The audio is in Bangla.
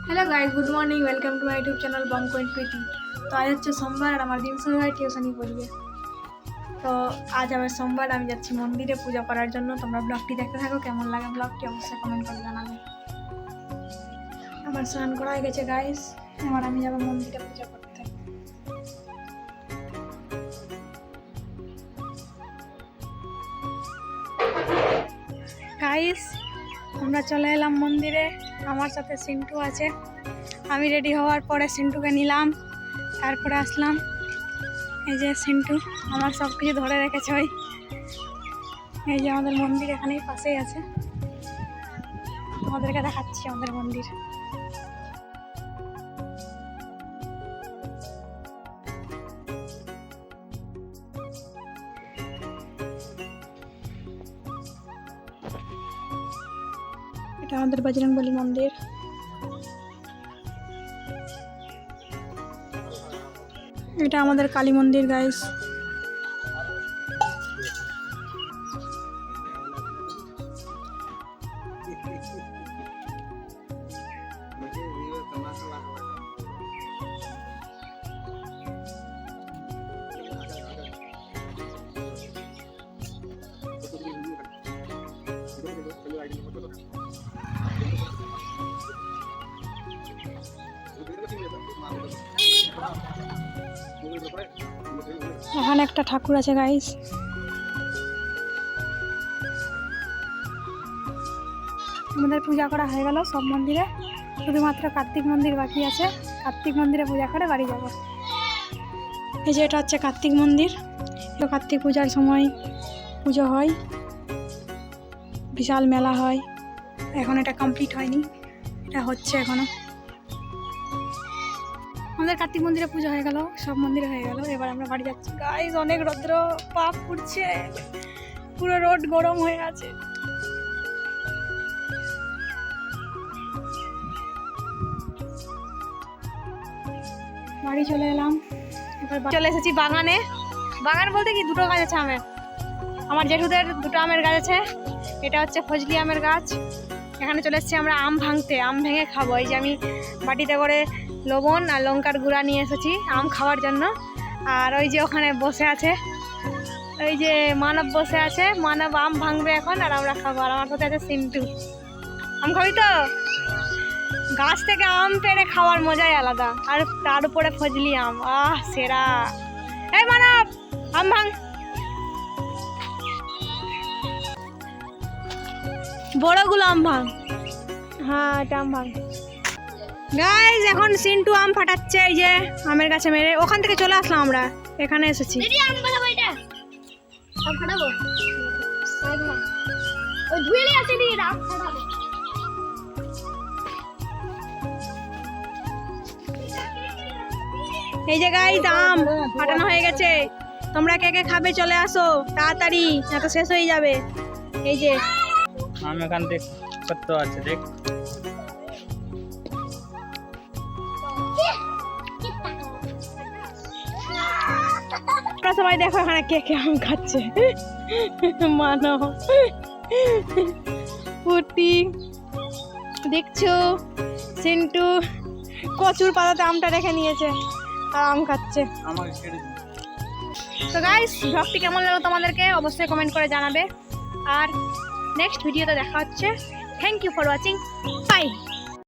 Hello guys, good morning. Welcome to my YouTube channel बम कोइन प्रीति। तो आज হচ্ছে সোমবার আর আমার দিন শুরু হয় টিউশনি পড়বে। তো আজ আবার সোমবার, আমি যাচ্ছি মন্দিরে পূজা করার জন্য। তোমরা ব্লগটি দেখতে থাকো, কেমন লাগে ব্লগটি অবশ্যই কমেন্ট করে জানাবে। আমার স্নান করা হয়ে গেছে গাইস, এবার আমি যাব মন্দিরে পূজা করতে। গাইস আমরা চলে এলাম মন্দিরে, আমার সাথে সিন্টু আছে। আমি রেডি হওয়ার পরে সিন্টুকে নিলাম, তারপরে আসলাম। এই যে সিন্টু আমার সব কিছু ধরে রেখেছে। ওই এই যে আমাদের মন্দির এখানেই পাশেই আছে, তোমাদেরকে দেখাচ্ছি আমাদের মন্দির। এটা আমাদের বজরংবলী মন্দির। এটা আমাদের কালী মন্দির গাইস। এখানে একটা ঠাকুর আছে গাইস। আমাদের পূজা করা হয়ে গেল সব মন্দিরে, শুধুমাত্র কার্তিক মন্দির বাকি আছে। কার্তিক মন্দিরে পূজা করে বাড়ি যাব। এই যে এটা হচ্ছে কার্তিক মন্দির। তো কার্তিক পূজার সময় পুজো হয়, বিশাল মেলা হয়। এখন এটা কমপ্লিট হয়নি, এটা হচ্ছে এখনো। আমাদের কার্তিক মন্দিরে পূজা হয়ে গেল, সব মন্দিরে হয়ে গেল। এবার আমরা বাড়ি যাচ্ছি গাইস। অনেক রৌদ্র, পাপ পুড়ছে, পুরো রোড গরম হয়ে আছে। বাড়ি চলে এলাম। এবার চলে এসেছি বাগানে। বাগান বলতে কি, দুটো গাছ আছে আমের। আমার জেঠুদের দুটো আমের গাছ আছে। এটা হচ্ছে ফজলি আমের গাছ। এখানে চলে এসেছি আমরা আম ভাঙতে, আম ভেঙে খাবো। এই যে আমি বাটিতে করে লবণ আর লঙ্কার গুঁড়া নিয়ে এসেছি আম খাওয়ার জন্য। আর ওই যে ওখানে বসে আছে, ওই যে মানব বসে আছে। মানব আম ভাঙবে এখন, আর আমরা খাবো। আর আমার সাথে আছে সিন্টু। আম খাবি তো? গাছ থেকে আম পেড়ে খাওয়ার মজাই আলাদা, আর তার উপরে ফজলি আম, আহ সেরা। এই মানব, আম ভাঙ। বড়গুলো আম ভাঙ। হ্যাঁ, এটা আম ভাঙ। গাইজ এখন সিন্টু আম ফাটাচ্ছে। এই যে আমের গাছে মেরে ওখান থেকে চলে আসলাম, আমরা এখানে এসেছি। এই যে গাইজ আম ফাটানো হয়ে গেছে। তোমরা কে কে খাবে চলে আসো তাড়াতাড়ি, না তো শেষ হয়ে যাবে। এই যে আম এখান দেখ কত আছে, দেখ। সবাই দেখো এখানে কে কে আম খাচ্ছে। মানো, পুটি দেখছো, সিন্টু কচুর পাতাতে আমটা রেখে নিয়েছে আর আম খাচ্ছে। তো গাইস, ব্লগটি কেমন লাগলো তোমাদেরকে অবশ্যই কমেন্ট করে জানাবে। আর নেক্সট ভিডিওতে দেখা হচ্ছে। Thank you for watching, by.